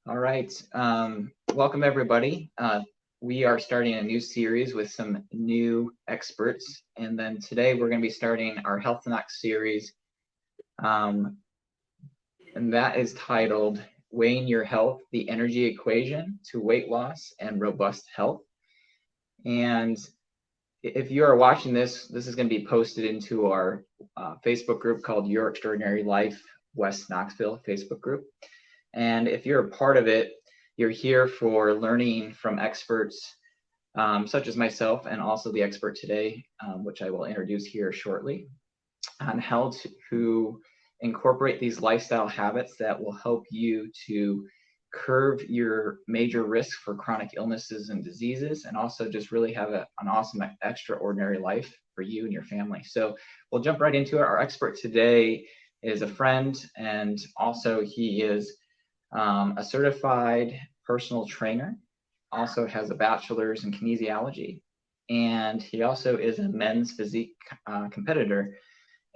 All right. Welcome, everybody. We are starting a new series with some new experts. And then today we're going to be starting our Health Knox series. And that is titled Weighing Your Health, the Energy Equation to Weight Loss and Robust Health. And if you are watching this is going to be posted into our Facebook group called Your Extraordinary Life West Knoxville Facebook group. And if you're a part of it, you're here for learning from experts such as myself and also the expert today, which I will introduce here shortly, on how to incorporate these lifestyle habits that will help you to curb your major risks for chronic illnesses and diseases, and also just really have an awesome, extraordinary life for you and your family. So we'll jump right into it. Our expert today is a friend, and also he is a certified personal trainer, also has a bachelor's in kinesiology, and he also is a men's physique competitor.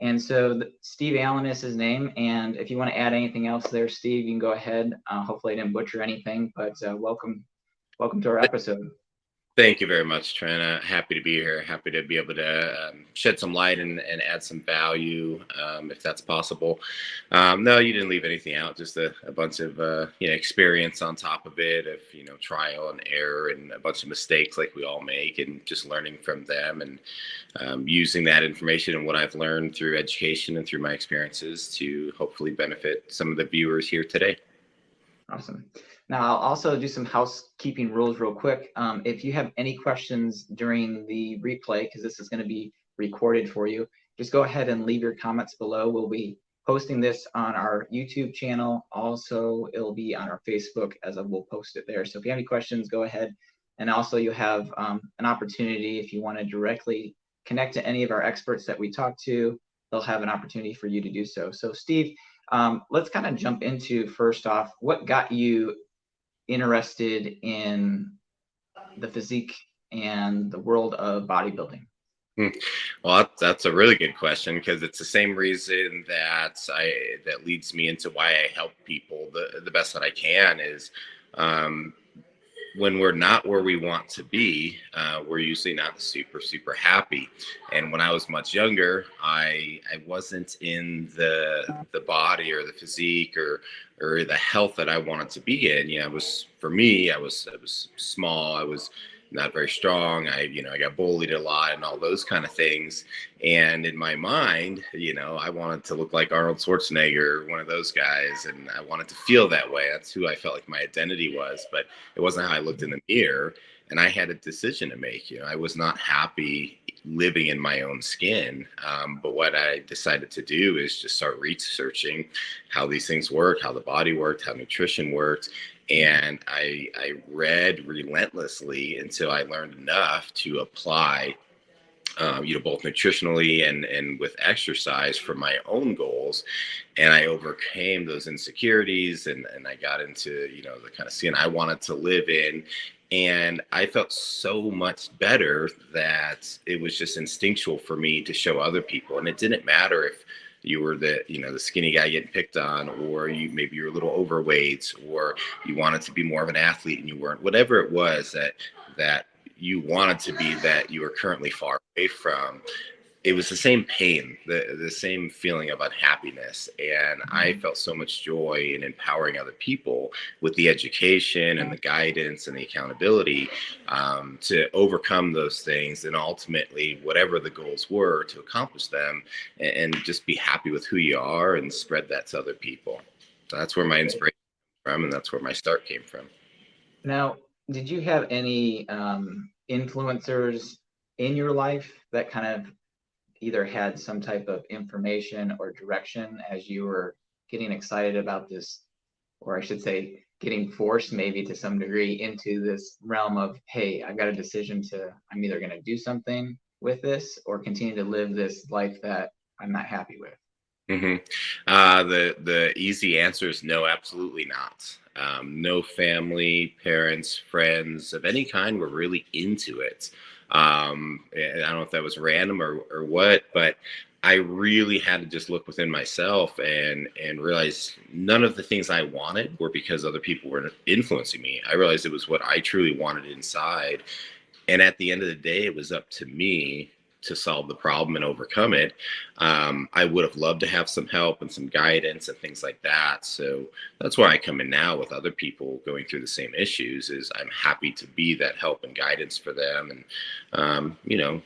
And so Steve Allen is his name. And if you want to add anything else there, Steve, you can go ahead. Hopefully I didn't butcher anything, but welcome to our episode. Thank you very much, Trent. Happy to be here. Happy to be able to shed some light and add some value, if that's possible. No, you didn't leave anything out. Just a bunch of experience on top of it, of trial and error and a bunch of mistakes like we all make, and just learning from them and using that information and what I've learned through education and through my experiences to hopefully benefit some of the viewers here today. Awesome. Now, I'll also do some housekeeping rules real quick. If you have any questions during the replay, because this is going to be recorded for you, just go ahead and leave your comments below. We'll be posting this on our YouTube channel. Also, it'll be on our Facebook as we'll post it there. So if you have any questions, go ahead. And also you have an opportunity if you want to directly connect to any of our experts that we talk to, they'll have an opportunity for you to do so. So Steve, let's kind of jump into, first off, what got you interested in the physique and the world of bodybuilding? Well, that's a really good question, because it's the same reason that leads me into why I help people the best that I can is when we're not where we want to be, we're usually not super happy. And when I was much younger, I wasn't in the body or the physique or the health that I wanted to be in. I was small. I was not very strong. I got bullied a lot and all those kind of things. And in my mind, I wanted to look like Arnold Schwarzenegger, one of those guys, and I wanted to feel that way. That's who I felt like my identity was, but it wasn't how I looked in the mirror. And I had a decision to make. I was not happy living in my own skin. But what I decided to do is just start researching how these things work, how the body worked, how nutrition worked. And I read relentlessly until I learned enough to apply, both nutritionally and with exercise for my own goals. And I overcame those insecurities, and I got into, the kind of skin I wanted to live in. And I felt so much better that it was just instinctual for me to show other people. And it didn't matter if you were the skinny guy getting picked on, or maybe you're a little overweight, or you wanted to be more of an athlete and you weren't, whatever it was that you wanted to be that you were currently far away from. It was the same pain, the same feeling of unhappiness. And I felt so much joy in empowering other people with the education and the guidance and the accountability to overcome those things, and ultimately, whatever the goals were, to accomplish them and just be happy with who you are and spread that to other people. So that's where my inspiration came from, and that's where my start came from. Now, did you have any influencers in your life that kind of either had some type of information or direction as you were getting excited about this, or I should say, getting forced maybe to some degree into this realm of, hey, I've got a decision I'm either going to do something with this or continue to live this life that I'm not happy with? The easy answer is no, absolutely not. No family, parents, friends of any kind were really into it. I don't know if that was random or what, but I really had to just look within myself and realize none of the things I wanted were because other people were influencing me. I realized it was what I truly wanted inside. And at the end of the day, it was up to me to solve the problem and overcome it. I would have loved to have some help and some guidance and things like that. So that's why I come in now with other people going through the same issues. Is I'm happy to be that help and guidance for them, and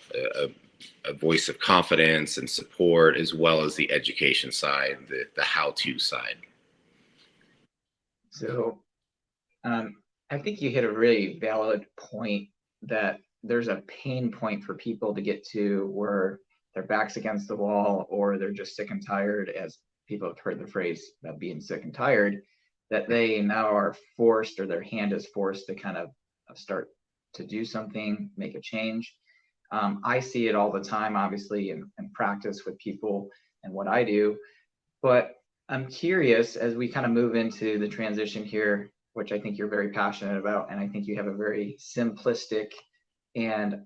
a voice of confidence and support, as well as the education side, the how-to side. So I think you hit a really valid point that there's a pain point for people to get to where their back's against the wall, or they're just sick and tired, as people have heard the phrase about being sick and tired, that they now are forced, or their hand is forced to kind of start to do something, make a change. I see it all the time, obviously, in practice with people and what I do. But I'm curious, as we kind of move into the transition here, which I think you're very passionate about, and I think you have a very simplistic and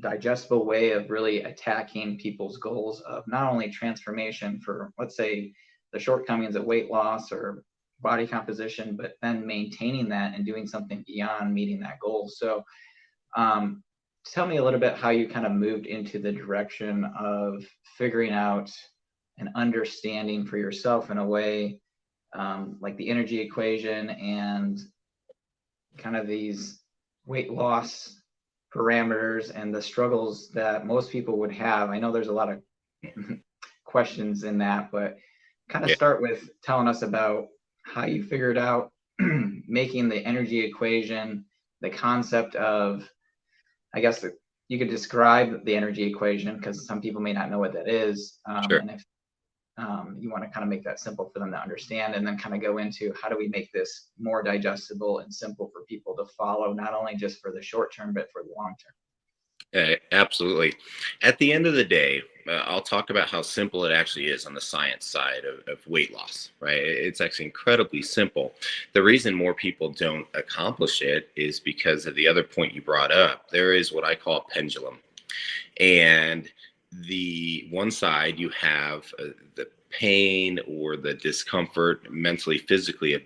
digestible way of really attacking people's goals of not only transformation for, let's say, the shortcomings of weight loss or body composition, but then maintaining that and doing something beyond meeting that goal. So tell me a little bit how you kind of moved into the direction of figuring out and understanding for yourself in a way, like the energy equation and kind of these weight loss parameters and the struggles that most people would have. I know there's a lot of questions in that, but kind of start with telling us about how you figured out making the energy equation, the concept of, I guess you could describe the energy equation, because some people may not know what that is. Sure. And if you want to kind of make that simple for them to understand, and then kind of go into how do we make this more digestible and simple for people to follow, not only just for the short term, but for the long term. Absolutely. At the end of the day, I'll talk about how simple it actually is on the science side of weight loss, right? It's actually incredibly simple. The reason more people don't accomplish it is because of the other point you brought up. There is what I call a pendulum. And the one side you have the pain or the discomfort mentally, physically, of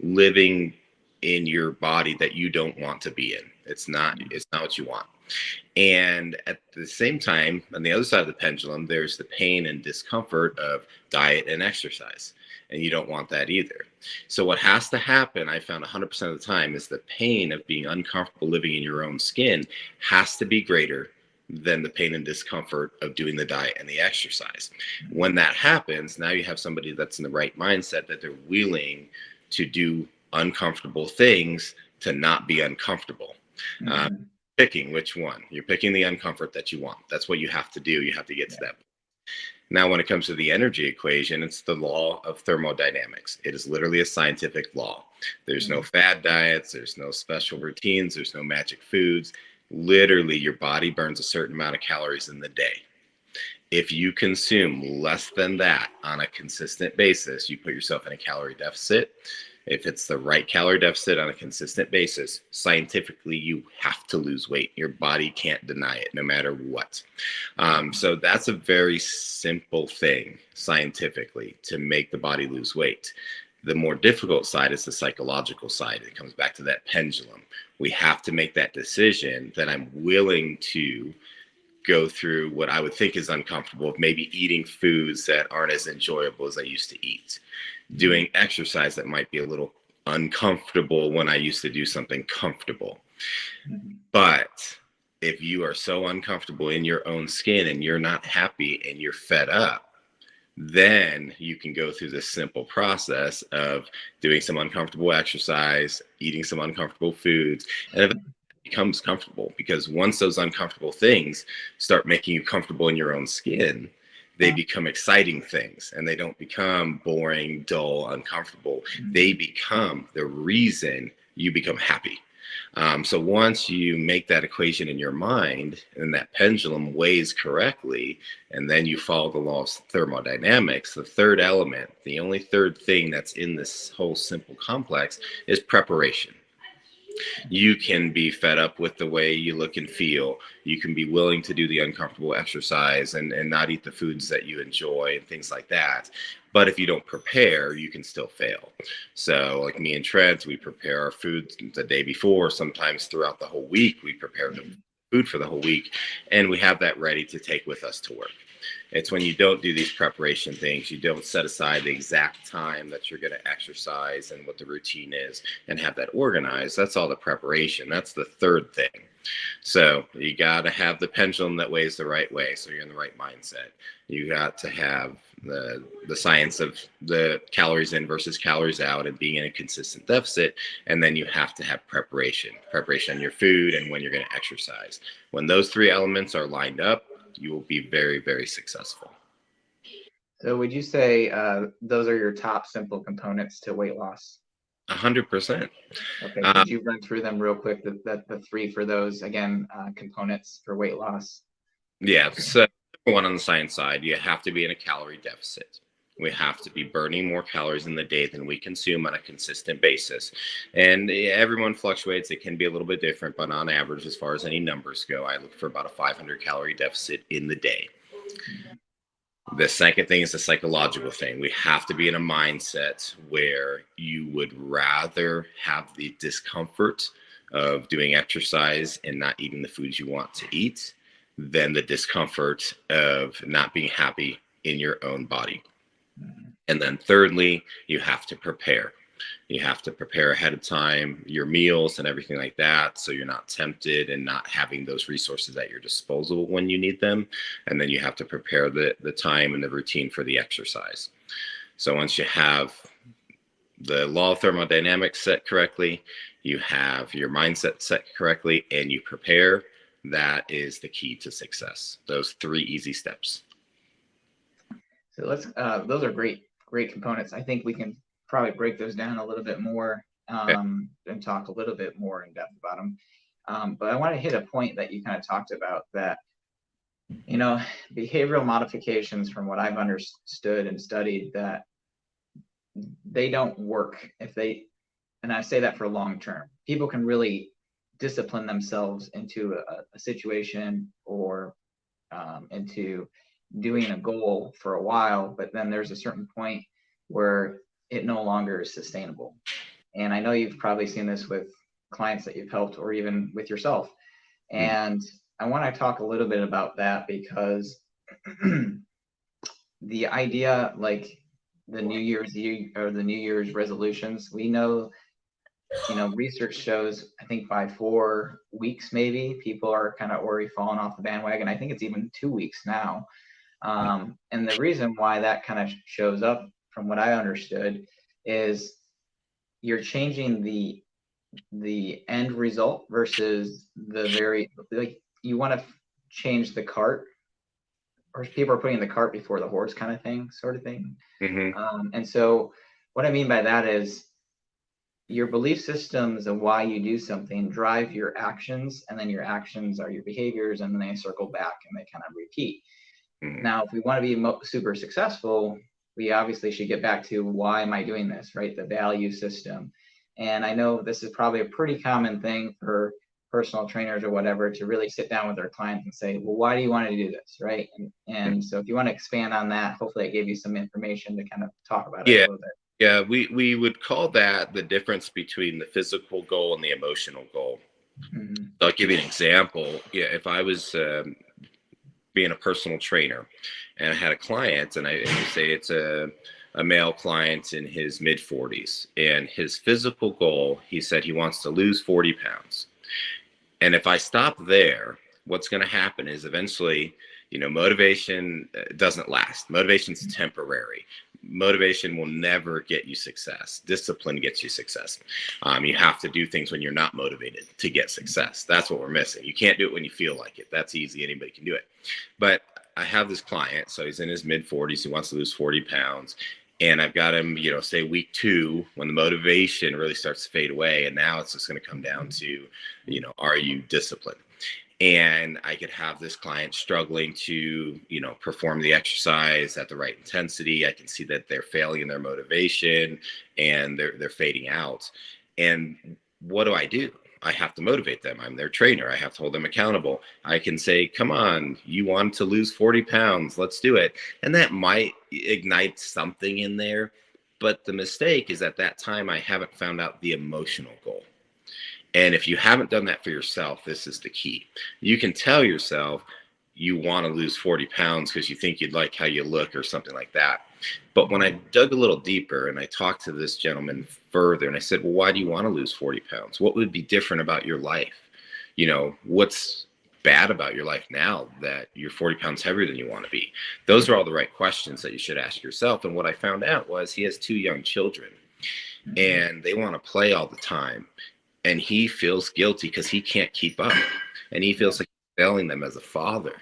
living in your body that you don't want to be in. It's not what you want. And at the same time, on the other side of the pendulum, there's the pain and discomfort of diet and exercise. And you don't want that either. So what has to happen, I found 100% of the time, is the pain of being uncomfortable living in your own skin has to be greater than the pain and discomfort of doing the diet and the exercise. When that happens, now you have somebody that's in the right mindset, that they're willing to do uncomfortable things to not be uncomfortable. Picking which one. You're picking the uncomfort that you want. That's what you have to do. You have to get to that. Now, when it comes to the energy equation, it's the law of thermodynamics. It is literally a scientific law. There's no fad diets. There's no special routines. There's no magic foods. Literally, your body burns a certain amount of calories in the day. If you consume less than that on a consistent basis, you put yourself in a calorie deficit. If it's the right calorie deficit on a consistent basis, scientifically, you have to lose weight. Your body can't deny it, no matter what. So that's a very simple thing scientifically to make the body lose weight. The more difficult side is the psychological side. It comes back to that pendulum. We have to make that decision that I'm willing to go through what I would think is uncomfortable, of maybe eating foods that aren't as enjoyable as I used to eat, doing exercise that might be a little uncomfortable when I used to do something comfortable. But if you are so uncomfortable in your own skin and you're not happy and you're fed up, then you can go through this simple process of doing some uncomfortable exercise, eating some uncomfortable foods, and it becomes comfortable. Because once those uncomfortable things start making you comfortable in your own skin, they become exciting things, and they don't become boring, dull, uncomfortable. They become the reason you become happy. So once you make that equation in your mind and that pendulum weighs correctly, and then you follow the law of thermodynamics, the third element, the only third thing that's in this whole simple complex, is preparation. You can be fed up with the way you look and feel. You can be willing to do the uncomfortable exercise and not eat the foods that you enjoy and things like that. But if you don't prepare, you can still fail. So, like me and Trent, we prepare our food the day before. Sometimes throughout the whole week, we prepare the food for the whole week, and we have that ready to take with us to work. It's when you don't do these preparation things, you don't set aside the exact time that you're going to exercise and what the routine is and have that organized. That's all the preparation. That's the third thing. So you got to have the pendulum that weighs the right way. So you're in the right mindset. You got to have the science of the calories in versus calories out and being in a consistent deficit. And then you have to have preparation on your food and when you're going to exercise. When those three elements are lined up, you will be very, very successful. So would you say those are your top simple components to weight loss? 100%. Okay, could you run through them real quick, the three for those, again, components for weight loss? Yeah. So, one, on the science side, you have to be in a calorie deficit. We have to be burning more calories in the day than we consume on a consistent basis. And everyone fluctuates. It can be a little bit different, but on average, as far as any numbers go, I look for about a 500 calorie deficit in the day. The second thing is the psychological thing. We have to be in a mindset where you would rather have the discomfort of doing exercise and not eating the foods you want to eat than the discomfort of not being happy in your own body. And then thirdly, you have to prepare. You have to prepare ahead of time your meals and everything like that, so you're not tempted and not having those resources at your disposal when you need them. And then you have to prepare the time and the routine for the exercise. So once you have the law of thermodynamics set correctly, you have your mindset set correctly, and you prepare, that is the key to success. Those three easy steps. So those are great components. I think we can probably break those down a little bit more and talk a little bit more in depth about them. But I want to hit a point that you kind of talked about, that, behavioral modifications, from what I've understood and studied, that they don't work and I say that for long term. People can really discipline themselves into a situation or into doing a goal for a while, but then there's a certain point where it no longer is sustainable. And I know you've probably seen this with clients that you've helped, or even with yourself. And I want to talk a little bit about that, because the idea, like the New Year's resolutions, we know, research shows, I think by 4 weeks, maybe, people are kind of already falling off the bandwagon. I think it's even 2 weeks now. And the reason why that kind of shows up, from what I understood, is you're changing the end result versus you want to change the cart, or people are putting the cart before the horse kind of thing, sort of thing. And so what I mean by that is your belief systems of why you do something drive your actions, and then your actions are your behaviors, and then they circle back and they kind of repeat. Now, if we want to be super successful, we obviously should get back to, why am I doing this, right? The value system. And I know this is probably a pretty common thing for personal trainers or whatever, to really sit down with their clients and say, well, why do you want to do this, right? And so if you want to expand on that, hopefully I gave you some information to kind of talk about it a little bit. Yeah, we would call that the difference between the physical goal and the emotional goal. So I'll give you an example. Yeah, if I was being a personal trainer and I had a client, and I say it's a male client in his mid 40s, and his physical goal, he said he wants to lose 40 pounds. And if I stop there, what's going to happen is eventually, motivation doesn't last. Motivation's temporary. Motivation will never get you success. Discipline gets you success. You have to do things when you're not motivated to get success. That's what we're missing. You can't do it when you feel like it. That's easy. Anybody can do it. But I have this client, so he's in his mid 40s. He wants to lose 40 pounds. And I've got him, say week 2, when the motivation really starts to fade away. And now it's just going to come down to, are you disciplined? And I could have this client struggling to, perform the exercise at the right intensity. I can see that they're failing in their motivation and they're fading out. And what do I do? I have to motivate them. I'm their trainer. I have to hold them accountable. I can say, come on, you want to lose 40 pounds, let's do it. And that might ignite something in there. But the mistake is at that time, I haven't found out the emotional goal. And if you haven't done that for yourself, this is the key. You can tell yourself you want to lose 40 pounds because you think you'd like how you look or something like that. But when I dug a little deeper and I talked to this gentleman further and I said, well, why do you want to lose 40 pounds? What would be different about your life? What's bad about your life now that you're 40 pounds heavier than you want to be? Those are all the right questions that you should ask yourself. And what I found out was he has 2 young children and they want to play all the time. And he feels guilty because he can't keep up. And he feels like he's failing them as a father.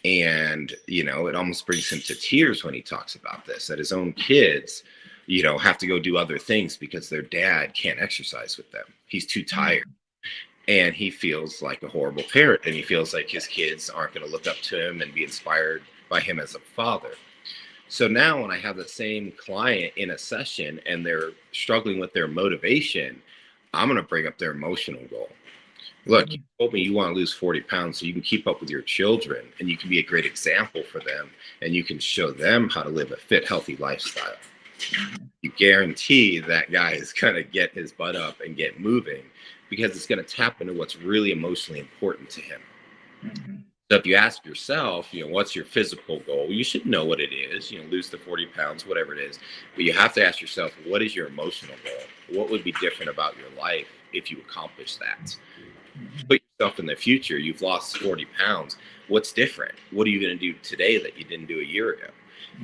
And, it almost brings him to tears when he talks about this, that his own kids, have to go do other things because their dad can't exercise with them. He's too tired. And he feels like a horrible parent. And he feels like his kids aren't going to look up to him and be inspired by him as a father. So now when I have the same client in a session and they're struggling with their motivation, I'm going to bring up their emotional goal. Look, you told me you want to lose 40 pounds so you can keep up with your children and you can be a great example for them and you can show them how to live a fit, healthy lifestyle. You guarantee that guy is going to get his butt up and get moving because it's going to tap into what's really emotionally important to him. So if you ask yourself, what's your physical goal? You should know what it is, lose the 40 pounds, whatever it is. But you have to ask yourself, what is your emotional goal? What would be different about your life if you accomplish that? Put yourself in the future. You've lost 40 pounds. What's different? What are you going to do today that you didn't do a year ago?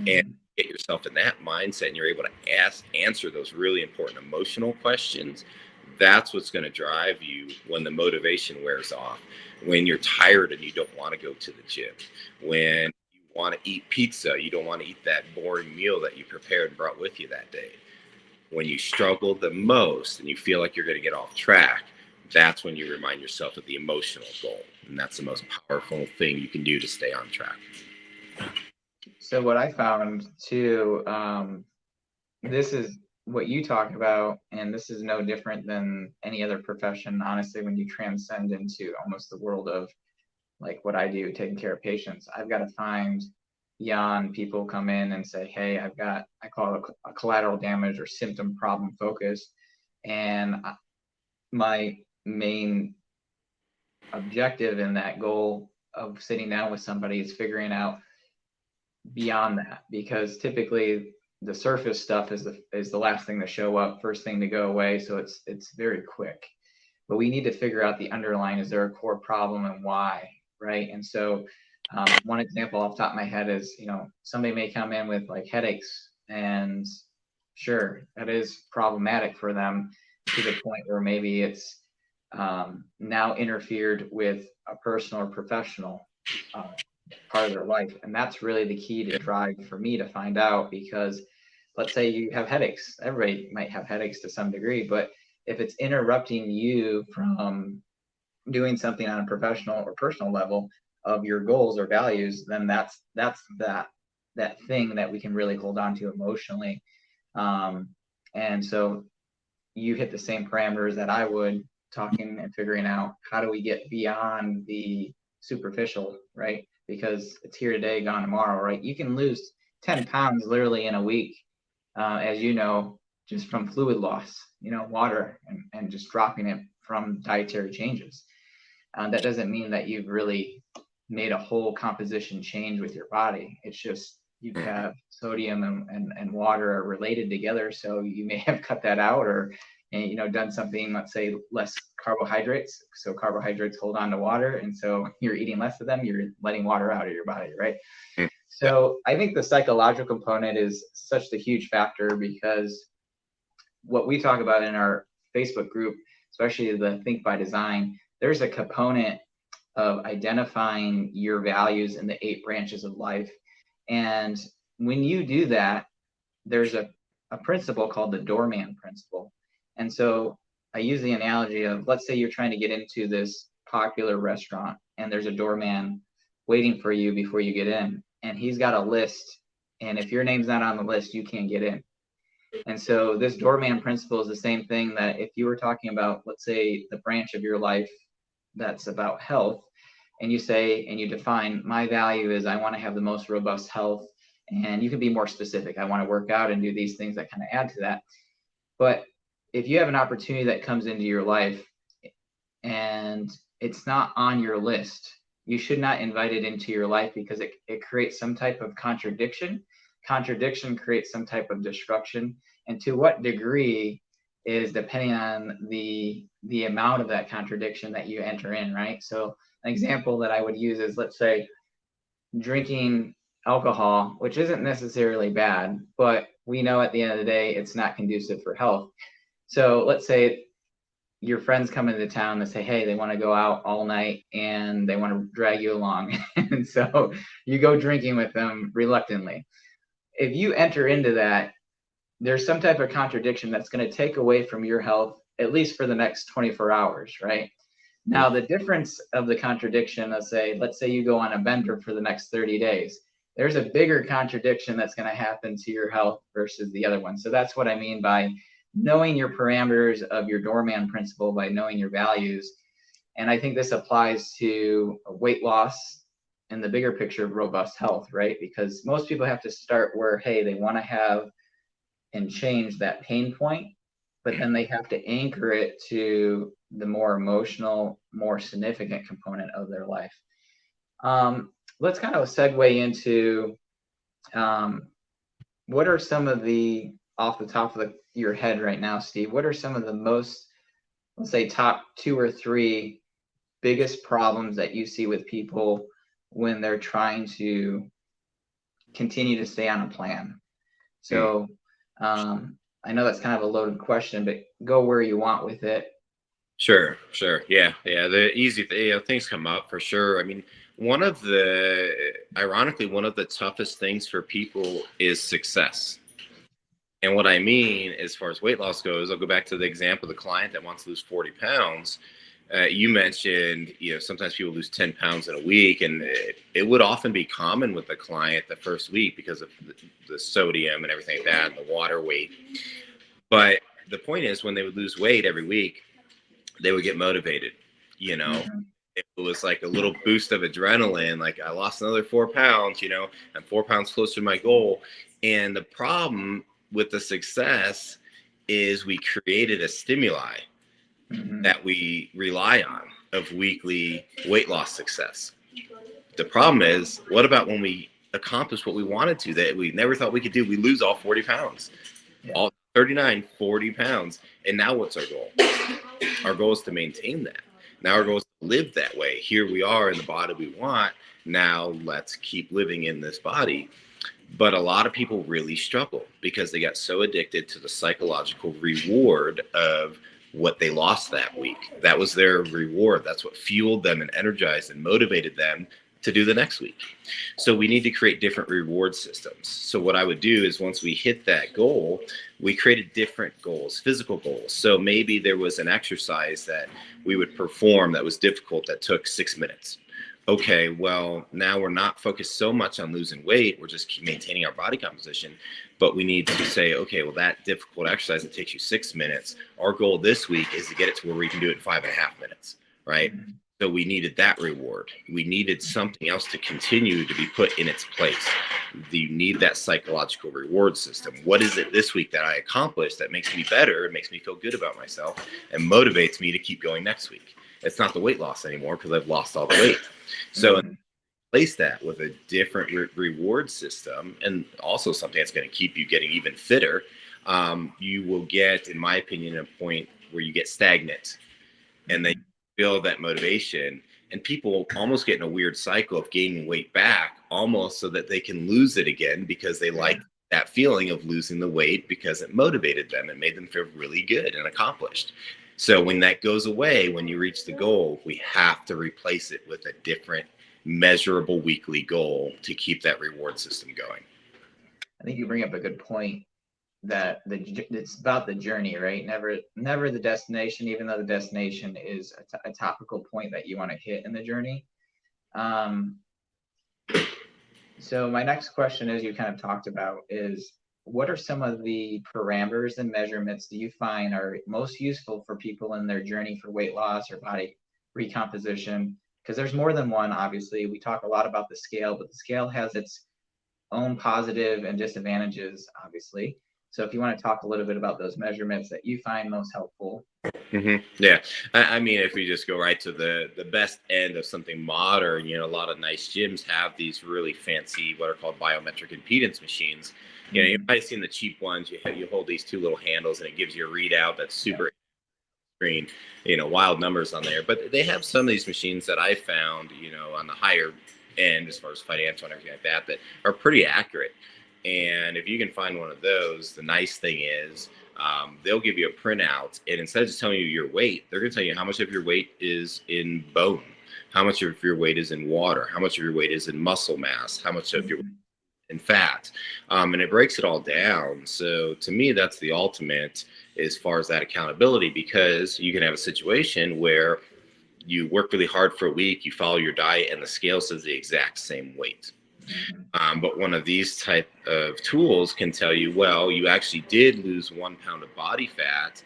And get yourself in that mindset and you're able to answer those really important emotional questions. That's what's going to drive you when the motivation wears off, when you're tired and you don't want to go to the gym, when you want to eat pizza, you don't want to eat that boring meal that you prepared and brought with you that day. When you struggle the most and you feel like you're going to get off track, that's when you remind yourself of the emotional goal. And that's the most powerful thing you can do to stay on track. So what I found too, this is what you talk about, and this is no different than any other profession, honestly, when you transcend into almost the world of like what I do, taking care of patients. I've got to find beyond people come in and say, hey, I call it a collateral damage or symptom problem focus. And my main objective in that goal of sitting down with somebody is figuring out beyond that, because typically the surface stuff is the last thing to show up, first thing to go away. So it's very quick, but we need to figure out the underlying, is there a core problem and why, right? And so one example off the top of my head is, somebody may come in with like headaches, and sure, that is problematic for them to the point where maybe it's now interfered with a personal or professional part of their life. And that's really the key to drive for me to find out, because let's say you have headaches. Everybody might have headaches to some degree, but if it's interrupting you from doing something on a professional or personal level of your goals or values, then that's that thing that we can really hold on to emotionally. And so you hit the same parameters that I would, talking and figuring out how do we get beyond the superficial, right? Because it's here today, gone tomorrow, right? You can lose 10 pounds literally in a week, as you know, just from fluid loss, water and just dropping it from dietary changes. That doesn't mean that you've really made a whole composition change with your body. It's just you have sodium and water are related together. So you may have cut that out or done something, let's say less carbohydrates. So carbohydrates hold on to water. And so you're eating less of them, you're letting water out of your body, right? So I think the psychological component is such a huge factor, because what we talk about in our Facebook group, especially the Think by Design, there's a component of identifying your values in the 8 branches of life. And when you do that, there's a principle called the doorman principle. And so I use the analogy of, let's say you're trying to get into this popular restaurant and there's a doorman waiting for you before you get in, and he's got a list. And if your name's not on the list, you can't get in. And so this doorman principle is the same thing that if you were talking about, let's say, the branch of your life that's about health, and you say, and you define, my value is I want to have the most robust health, and you can be more specific. I want to work out and do these things that kind of add to that. But if you have an opportunity that comes into your life and it's not on your list, you should not invite it into your life, because it creates some type of contradiction. Contriction creates some type of destruction. And to what degree is depending on the amount of that contradiction that you enter in, right? So an example that I would use is, let's say, drinking alcohol, which isn't necessarily bad, but we know at the end of the day it's not conducive for health. So let's say your friends come into town and say, hey, they want to go out all night and they want to drag you along. And so you go drinking with them reluctantly. If you enter into that, there's some type of contradiction that's going to take away from your health, at least for the next 24 hours, right? Now, the difference of the contradiction, let's say you go on a bender for the next 30 days, there's a bigger contradiction that's going to happen to your health versus the other one. So that's what I mean by knowing your parameters of your doorman principle, by knowing your values. And I think this applies to weight loss and the bigger picture of robust health, right? Because most people have to start where, hey, they want to have and change that pain point, but then they have to anchor it to the more emotional, more significant component of their life. Let's kind of segue into what are some of the, off the top of your head right now, Steve, what are some of the most, let's say, top 2 or 3 biggest problems that you see with people when they're trying to continue to stay on a plan? So I know that's kind of a loaded question, but go where you want with it. Sure. Yeah. The easy things come up for sure. I mean, ironically, one of the toughest things for people is success. And what I mean, as far as weight loss goes, I'll go back to the example of the client that wants to lose 40 pounds. You mentioned, sometimes people lose 10 pounds in a week, and it would often be common with the client the first week because of the sodium and everything like that, and the water weight. But the point is, when they would lose weight every week, they would get motivated. Mm-hmm. It was like a little boost of adrenaline, like I lost another 4 pounds, I'm 4 pounds closer to my goal. And the problem with the success is we created a stimuli that we rely on of weekly weight loss success. The problem is, what about when we accomplish what we wanted to, that we never thought we could do? We lose all 40 pounds, all 39, 40 pounds. And now what's our goal? Our goal is to maintain that. Now our goal is to live that way. Here we are in the body we want. Now let's keep living in this body. But a lot of people really struggle because they got so addicted to the psychological reward of what they lost that week. That was their reward. That's what fueled them and energized and motivated them to do the next week. So we need to create different reward systems. So what I would do is, once we hit that goal, we created different goals, physical goals. So maybe there was an exercise that we would perform that was difficult, that took 6 minutes. Okay, well, now we're not focused so much on losing weight. We're just maintaining our body composition. But we need to say, okay, well, that difficult exercise that takes you 6 minutes, our goal this week is to get it to where we can do it in 5.5 minutes, right? Mm-hmm. So we needed that reward. We needed something else to continue to be put in its place. You need that psychological reward system. What is it this week that I accomplished that makes me better, and makes me feel good about myself, and motivates me to keep going next week? It's not the weight loss anymore because I've lost all the weight. So replace that with a different reward system, and also something that's going to keep you getting even fitter. You will get, in my opinion, a point where you get stagnant, and then build that motivation. And people almost get in a weird cycle of gaining weight back, almost so that they can lose it again, because they like that feeling of losing the weight because it motivated them and made them feel really good and accomplished. So when that goes away, when you reach the goal, we have to replace it with a different measurable weekly goal to keep that reward system going. I think you bring up a good point, that it's about the journey, right? Never the destination, even though the destination is a topical point that you want to hit in the journey. So my next question, as you kind of talked about, is what are some of the parameters and measurements do you find are most useful for people in their journey for weight loss or body recomposition? Because there's more than one, obviously. We talk a lot about the scale, but the scale has its own positive and disadvantages, obviously. So if you want to talk a little bit about those measurements that you find most helpful. Yeah, I mean, if we just go right to the best end of something modern, a lot of nice gyms have these really fancy what are called biometric impedance machines. You've Mm-hmm. probably seen the cheap ones. You hold these two little handles, and it gives you a readout that's super screen, wild numbers on there. But they have some of these machines that I found, on the higher end as far as financial and everything like that, that are pretty accurate. And if you can find one of those, the nice thing is they'll give you a printout, and instead of just telling you your weight, they're going to tell you how much of your weight is in bone, how much of your weight is in water, how much of your weight is in muscle mass, how much of your Mm-hmm. in fat, and it breaks it all down. So to me, that's the ultimate as far as that accountability, because you can have a situation where you work really hard for a week, you follow your diet, and the scale says the exact same weight. Mm-hmm. But one of these type of tools can tell you, well, you actually did lose 1 pound of body fat,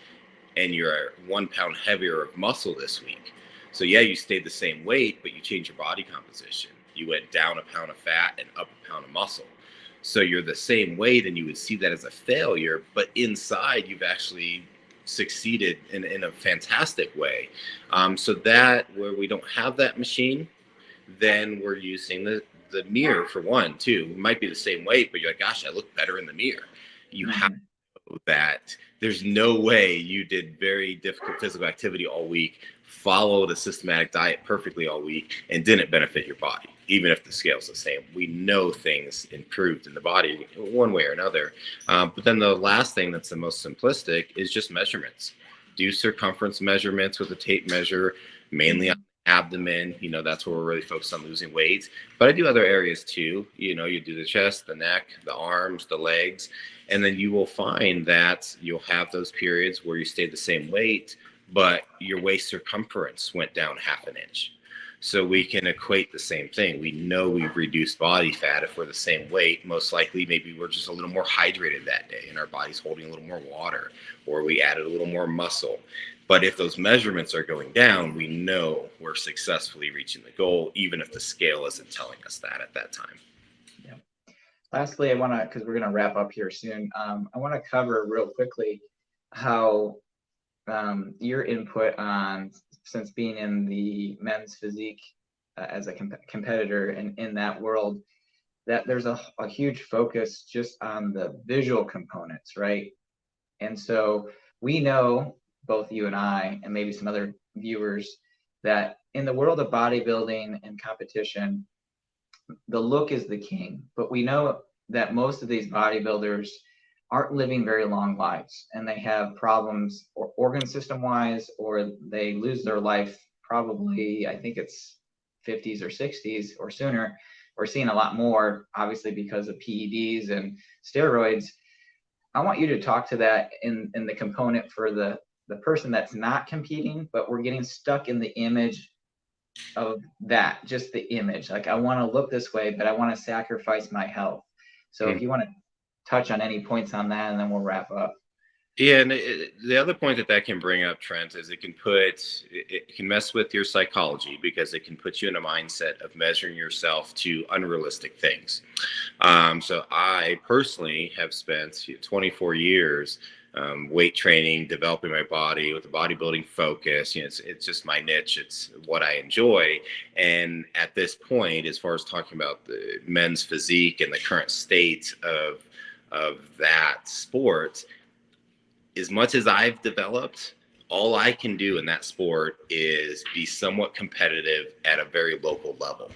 and you're 1 pound heavier of muscle this week. So yeah, you stayed the same weight, but you changed your body composition. You went down a pound of fat and up a pound of muscle. So you're the same weight, and you would see that as a failure, but inside you've actually succeeded in a fantastic way. So that where we don't have that machine, then we're using the mirror for one, too. It might be the same weight, but you're like, gosh, I look better in the mirror. You have Mm-hmm. that there's no way you did very difficult physical activity all week, followed a systematic diet perfectly all week, and didn't benefit your body, even if the scale's the same. We know things improved in the body one way or another. But then the last thing that's the most simplistic is just measurements. Do circumference measurements with a tape measure, mainly on Mm-hmm. the abdomen. That's where we're really focused on losing weight. But I do other areas too. You do the chest, the neck, the arms, the legs. And then you will find that you'll have those periods where you stayed the same weight, but your waist circumference went down half an inch. So we can equate the same thing. We know we've reduced body fat if we're the same weight. Most likely, maybe we're just a little more hydrated that day and our body's holding a little more water, or we added a little more muscle. But if those measurements are going down, we know we're successfully reaching the goal, even if the scale isn't telling us that at that time. Yeah. Lastly, I want to, because we're going to wrap up here soon, I want to cover real quickly how your input on, since being in the men's physique as a competitor and in that world, that there's a huge focus just on the visual components, right? And so we know, both you and I, and maybe some other viewers, that in the world of bodybuilding and competition, the look is the king. But we know that most of these bodybuilders aren't living very long lives, and they have problems or organ system wise, or they lose their life probably, I think it's 50s or 60s or sooner. We're seeing a lot more, obviously, because of PEDs and steroids. I want you to talk to that in the component for the person that's not competing, but we're getting stuck in the image of that, just the image. Like, I want to look this way, but I want to sacrifice my health. So if you want to touch on any points on that, and then we'll wrap up. Yeah, and the other point that can bring up, Trent, is it can mess with your psychology, because it can put you in a mindset of measuring yourself to unrealistic things. So I personally have spent 24 years weight training, developing my body with a bodybuilding focus. It's just my niche. It's what I enjoy. And at this point, as far as talking about the men's physique and the current state of that sport, as much as I've developed, all I can do in that sport is be somewhat competitive at a very local level.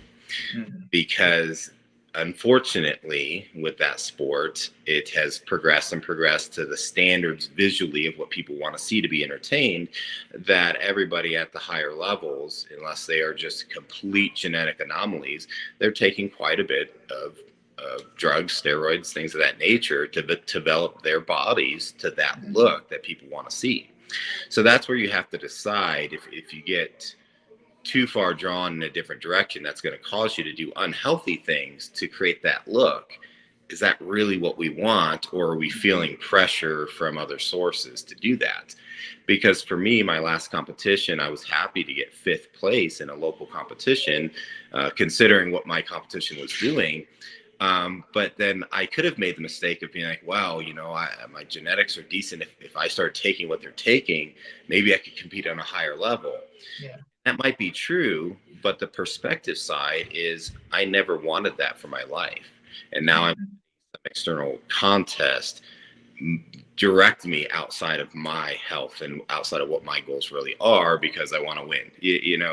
Mm-hmm. Because unfortunately, with that sport, it has progressed and progressed to the standards visually of what people want to see to be entertained, that everybody at the higher levels, unless they are just complete genetic anomalies, they're taking quite a bit of drugs, steroids, things of that nature to develop their bodies to that look that people want to see. So that's where you have to decide, if you get too far drawn in a different direction, that's going to cause you to do unhealthy things to create that look. is that really what we want, or are we feeling pressure from other sources to do that? Because for me, my last competition, I was happy to get fifth place in a local competition, considering what my competition was doing. But then I could have made the mistake of being like, wow, my genetics are decent. If I start taking what they're taking, maybe I could compete on a higher level. Yeah. That might be true, but the perspective side is I never wanted that for my life. And now I'm in Mhm. an external contest direct me outside of my health and outside of what my goals really are, because I want to win.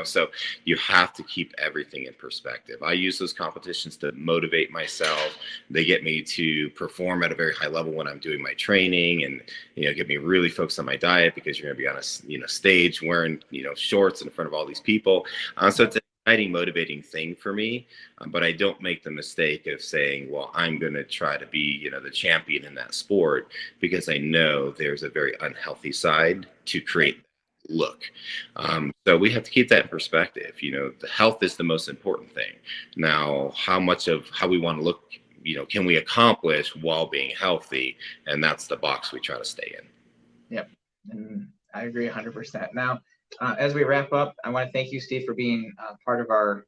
So you have to keep everything in perspective. I use those competitions to motivate myself. They get me to perform at a very high level when I'm doing my training, and get me really focused on my diet, because you're going to be on a stage wearing shorts in front of all these people. So it's an exciting, motivating thing for me. But I don't make the mistake of saying, well, I'm going to try to be the champion in that sport, because I know there's a very unhealthy side to create that look. So we have to keep that in perspective. The health is the most important thing. Now, how much of how we want to look, can we accomplish while being healthy? And that's the box we try to stay in. Yep. And I agree 100%. Now, as we wrap up, I want to thank you, Steve, for being part of our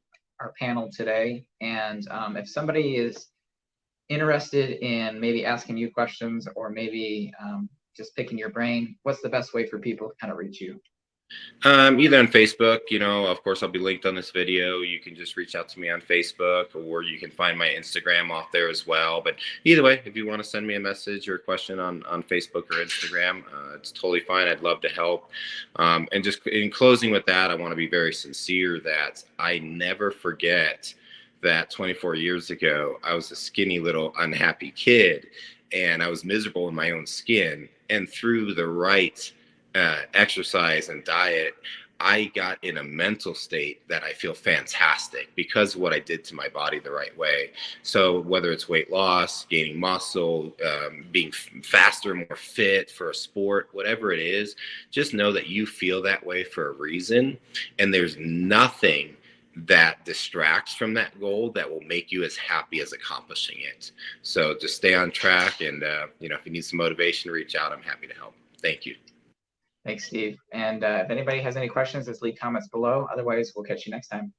panel today. And if somebody is interested in maybe asking you questions, or maybe just picking your brain, what's the best way for people to kind of reach you? Either on Facebook, of course, I'll be linked on this video. You can just reach out to me on Facebook, or you can find my Instagram off there as well. But either way, if you want to send me a message or a question on Facebook or Instagram, it's totally fine. I'd love to help. And just in closing with that, I want to be very sincere that I never forget that 24 years ago, I was a skinny little unhappy kid, and I was miserable in my own skin. And through the right exercise and diet, I got in a mental state that I feel fantastic because of what I did to my body the right way. So whether it's weight loss, gaining muscle, being faster, more fit for a sport, whatever it is, just know that you feel that way for a reason. And there's nothing that distracts from that goal that will make you as happy as accomplishing it. So just stay on track. And, if you need some motivation, reach out. I'm happy to help. Thank you. Thanks, Steve. And if anybody has any questions, just leave comments below. Otherwise, we'll catch you next time.